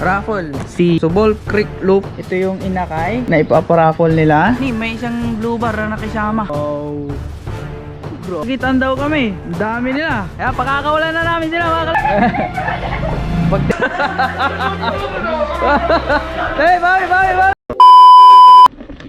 raffle. Si Subol Creek Loop. Ito yung inakay na ipaparaffle nila. May isang blue bar na nakisama. Oh bro, kitaan daw kami. Ang dami nila. Kaya pakakawalan na namin sila mga hey, bye.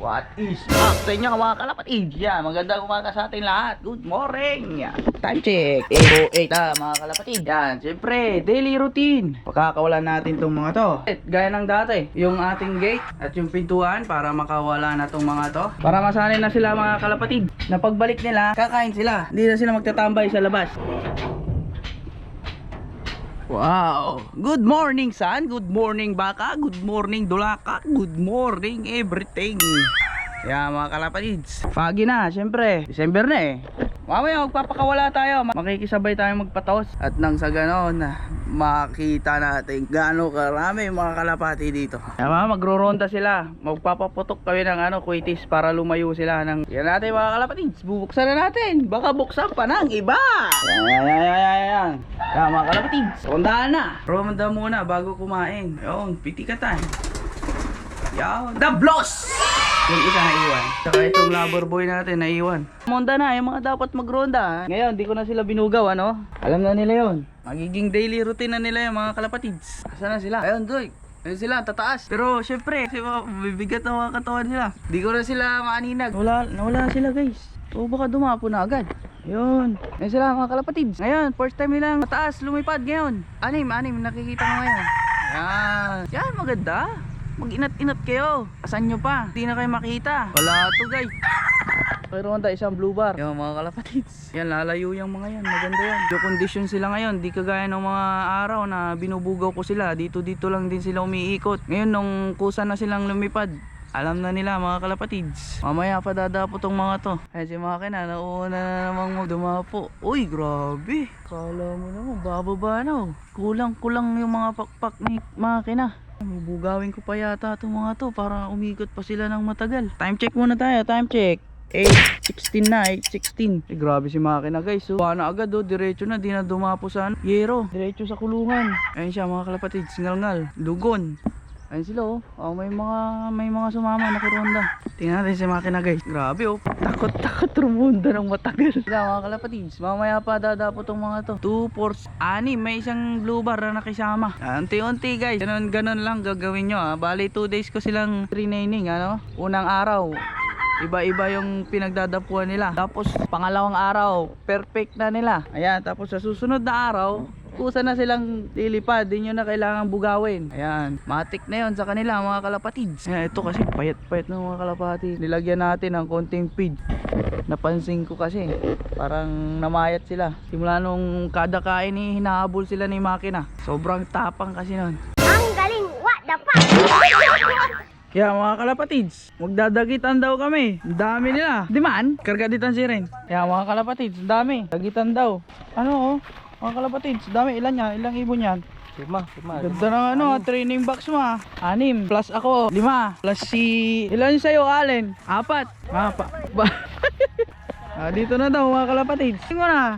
What is up sa inyo mga kalapatid? Yan, magandang umaga sa ating lahat. Good morning. Time check 8:08 mga kalapatid. Yan, siyempre daily routine. Pakakawalan natin tong mga to. Gaya ng dati, yung ating gate at yung pintuan para makawala na tong mga to. Para masanay na sila mga kalapatid. Na pagbalik nila, kakain sila. Hindi na sila magtatambay sa labas. Wow! Good morning son, good morning baka, good morning dulaka, good morning everything. Yeah mga kalapatids, foggy na syempre, December na eh. Mamaya magpapakawala tayo, makikisabay tayo magpatos. At nang sa ganon, makita natin gaano karami mga kalapati dito. Kaya magro-ronda sila, magpapaputok kami ng kuitis para lumayo sila ng... Yan natin mga kalapatids, bubuksan na natin. Baka buksan pa ng iba. Yan. Kaya mga kalapatids, rondahan na. Ronda muna bago kumain. Yung pitikatan. Yan, the bloss! Yung isa naiwan. Saka itong lover boy natin naiwan. Monda na, yung mga dapat magronda. Ngayon, di ko na sila binugaw, Alam na nila yon. Magiging daily routine na nila yung mga kalapatids. Asa na sila? Ayun, Doy. Ayun sila, tataas. Pero, syempre, bibigat na mga katawan sila. Di ko na sila maaninag. Nawala sila, guys. O, baka dumapo na agad. Ayun. Ayun sila, mga kalapatids. Ngayon, first time nilang mataas, lumipad ngayon. Anim, nakikita ko ngayon. Yan, maganda. Mag-inat-inat kayo. Asan nyo pa? Hindi na kayo makita. Wala to guys. Mayroon tayo isang blue bar. Yung mga kalapatids. Yan, lalayo yung mga yan. Maganda yan. Yung condition sila ngayon. Di kagaya ng mga araw na binubugaw ko sila. Dito lang din sila umiikot. Ngayon nung kusa na silang lumipad, alam na nila mga kalapatids. Mamaya pa dadapo tong mga to. Ay si Makina, nauuna na namang dumapo. Uy, grabe. Kala mo naman, bababa na. Kulang-kulang yung mga pakpak ni Makina. Bubugawin ko pa yata itong mga to para umikot pa sila ng matagal. Time check muna tayo, time check 8:16 na, 8:16. Grabe si Makina guys, na agad diretso na, di na dumapo sa yero, diretso sa kulungan. Ayun siya mga kalapatid, singalngal, lugon. Ayun sila may mga sumama na kuronda. Tingnan natin si Makina guys. Grabe takot rumunda ng matagal. Sila mga kalapatids, mamaya pa dadapo tong mga to. 2, 4, 6, may isang blue bar na nakisama. Unti-unti guys, ganon lang gagawin nyo Bali 2 days ko silang training Unang araw iba-iba yung pinagdadapuan nila. Tapos pangalawang araw perfect na nila. Ayan, tapos sa susunod na araw kusa na silang lilipad, di nyo na kailangan bugawin. Ayan, matik na yon sa kanila mga kalapatids. Ayan, ito kasi payat ng mga kalapatids. Nilagyan natin ng konting feed. Napansin ko kasi parang namayat sila. Simula nung kada kain hinahabol sila ni Makina. Sobrang tapang kasi nun. Ang galing, what the fuck? Kaya mga kalapatids, magdadagitan daw kami. Ang dami nila. Di man, kargaditan si Ren. Kaya mga kalapatids, ang dami. Dagitan daw. Mga kalapatids, dami. Ilan yan? Ilang ibon yan? 5. Ganda ng training box mo 6 plus ako 5 plus si... Ilan sa'yo Allen? 4. Dito na daw mga kalapatids. Tingnan mo na.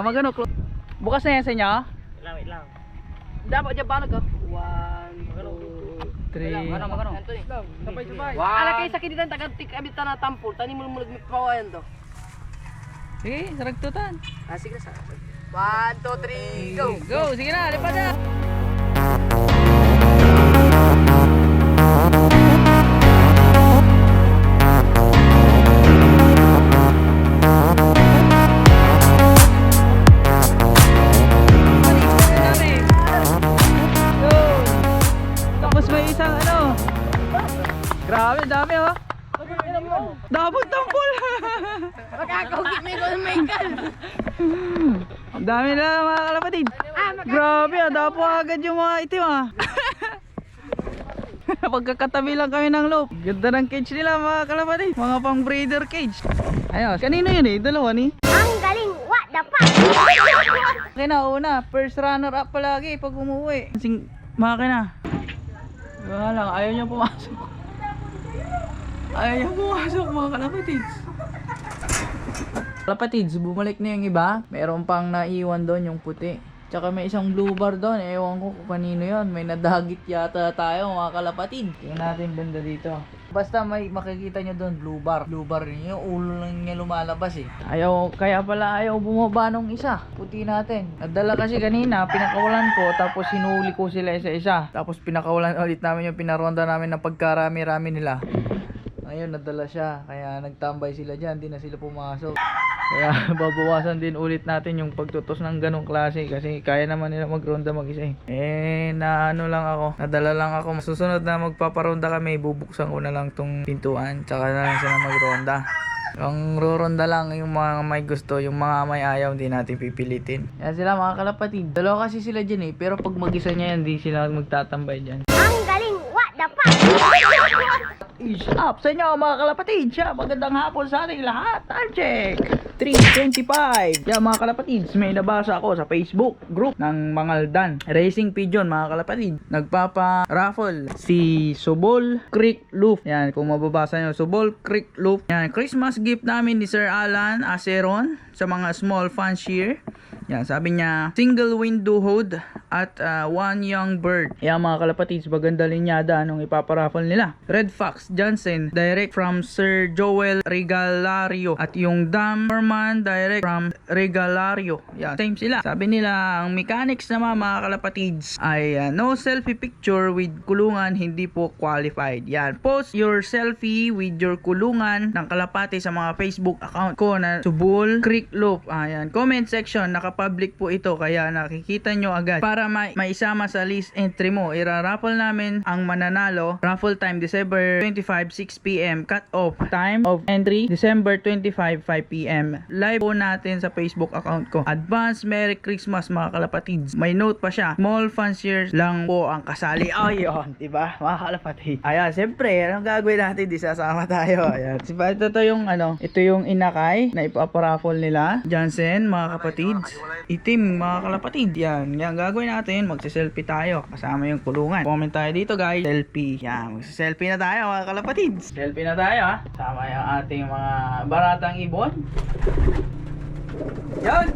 Magano. Bukas na yan sa inyo? Wait lang. Dapat dyan ba ka? 1, 2, 3. Magano. Sabay-sabay. Ala kayo sa kinitan, tagantik abita na tampol. Tani mo mulag may pawayan to. Sige, saragtutan. Sige na. 1, 2, 3, go! Go! Sige na, lipat na! Tapos may isang grabe, dami Dapat tampol! Makakahugit mo yung Michael! Ang dami na mga kalapatid. Grabe dapo agad yung mga itim Pagkakatabi lang kami ng loop. Ganda ng cage nila mga kalapatid. Mga pang breeder cage. Ayos, kanino yun dalawa ni? Ang galing, what the fuck? Una, first runner up palagi pag umuwi. Makina. Wala lang, ayaw niya pumasok. Mga kalapatids. Kalapatids, bumalik na yung iba. Meron pang naiwan doon yung puti. Tsaka may isang blue bar doon. Ewan ko kung kanino yon. May nadagit yata tayo mga kalapatid. Tingnan natin banda dito. Basta may makikita nyo doon, blue bar. Blue bar rin yung ulo lang niya lumalabas eh. Kaya pala ayaw bumaba nung isa. Puti natin. Nadala kasi kanina, pinakawalan ko, tapos hinuli ko sila isa-isa. Tapos pinakawalan ulit namin yung pinaronda namin ng pagkarami-rami nila. Ayun, nadala siya. Kaya nagtambay sila dyan, di na sila pumasok. Kaya babawasan din ulit natin yung pagtutos ng ganong klase kasi kaya naman nila magronda mag-isa eh. Na ano lang ako, nadala lang ako. Susunod na magpaparonda kami, bubuksan ko na lang tong pintuan, tsaka na lang sila magronda. Ang roronda lang yung mga may gusto, yung mga may ayaw hindi natin pipilitin. Yan sila mga kalapatid. Dalawa kasi sila dyan eh, pero pag mag-isa niya yan, di sila magtatambay dyan. Ang galing! What the fuck? Is up sa inyo mga kalapatid. Siya, magandang hapon sa ating lahat. Time check 3:25. Yan mga kalapatid, may nabasa ako sa Facebook group ng Mangaldan Racing Pigeon mga kalapatid. Nagpapa-raffle si Subol Creek Loop. Yan, kung mababasa nyo, Subol Creek Loop. Yan, Christmas gift namin ni Sir Alan Aceron sa mga small fancier. Yan, sabi niya, single window hood at one young bird. Yan mga kalapatids, maganda linyada nung ipaparaffle nila. Red Fox Johnson, direct from Sir Joel Regalario. At yung Dammerman, direct from Regalario. Yan, same sila. Sabi nila, ang mechanics naman mga kalapatids ay no selfie picture with kulungan, hindi po qualified. Yan, post your selfie with your kulungan ng kalapati sa mga Facebook account ko na Subol Creek Loop. Ayan, comment section, naka-public po ito kaya nakikita nyo agad para maisama sa list entry mo. Ira-raffle namin ang mananalo. Raffle time December 25, 6 PM. Cut off time of entry December 25, 5 PM. Live po natin sa Facebook account ko. Advance Merry Christmas mga kalapatids. May note pa siya. Small fanciers lang po ang kasali. Ayun, diba mga kalapatid? Ayan, siyempre, anong gagawin natin? Di sasama tayo. Ayan. Ito yung ito yung inakay na ipaparaffle nila. Johnson mga kapatids. Itim mga kalapatid. Yan gagawin natin. Magsiselfie tayo kasama yung kulungan. Comment tayo dito guys. Selfie. Yan, magsiselfie na tayo mga kalapatids. Selfie na tayo ha. Sama yung ating mga baratang ibon. Yan.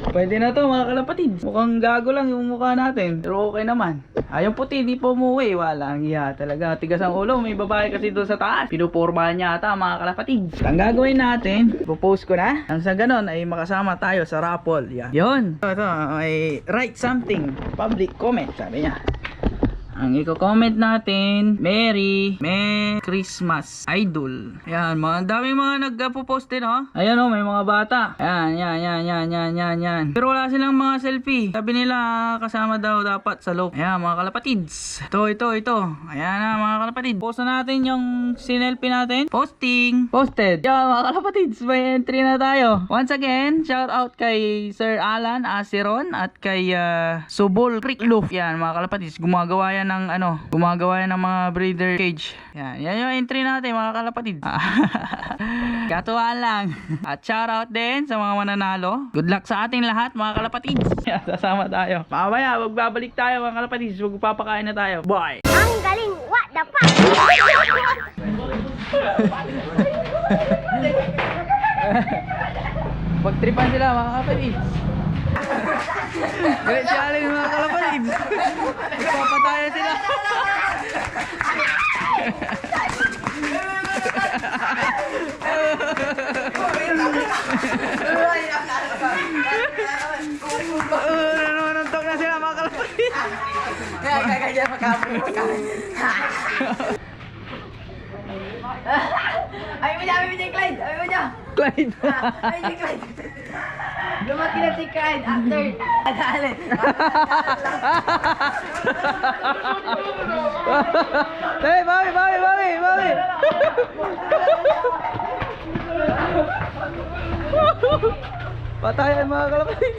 Pwede na to mga kalapatids. Mukhang gago lang yung mukha natin, pero okay naman. Yung puti di po umuwi. Walang iya talaga. Tigas ang ulo. May babae kasi doon sa taas. Pinupormahan niya ata mga kalapatids. Ang gagawin natin, popost ko na. Ang sa ganon ay makasama tayo sa raffle. Yan. Yun. Ito ay write something. Public comment. Sabi niya. Ang i-comment natin, Merry Christmas Idol. Ayan, daming mga nagpo-post din oh. Ayan oh, may mga bata. Ayan. Pero wala silang mga selfie. Sabi nila kasama daw dapat sa loob. Ayan mga kalapatids. Ito. Ayan na mga kalapatids. Post na natin yung sinelfie natin. Posting. Posted. Ayan mga kalapatids, may entry na tayo. Once again, shout out kay Sir Alan Aceron at kay Subol Creek Loop. Ayan mga kalapatids, gumagawa yan ng mga breeder cage. Yan yung entry natin mga kalapatid. Katuwaan lang. At shout out din sa mga mananalo. Good luck sa ating lahat mga kalapatid. Sasama tayo. Mamaya magbabalik tayo mga kalapatid. Magpapakain na tayo. Bye. Ang galing! What the fuck? Pagtripan sila mga kalapatid. Great challenge mga kalapatid. Papatayan sila. Nanuntok na sila mga kalapatid. Kaya magkapin. Ay mo niya, Clyde. Ay mo niya. Clyde. Ay mo Clyde. Lumaki na si Clyde after. Dali. Hey, bawi. Patayan mga kalapatid.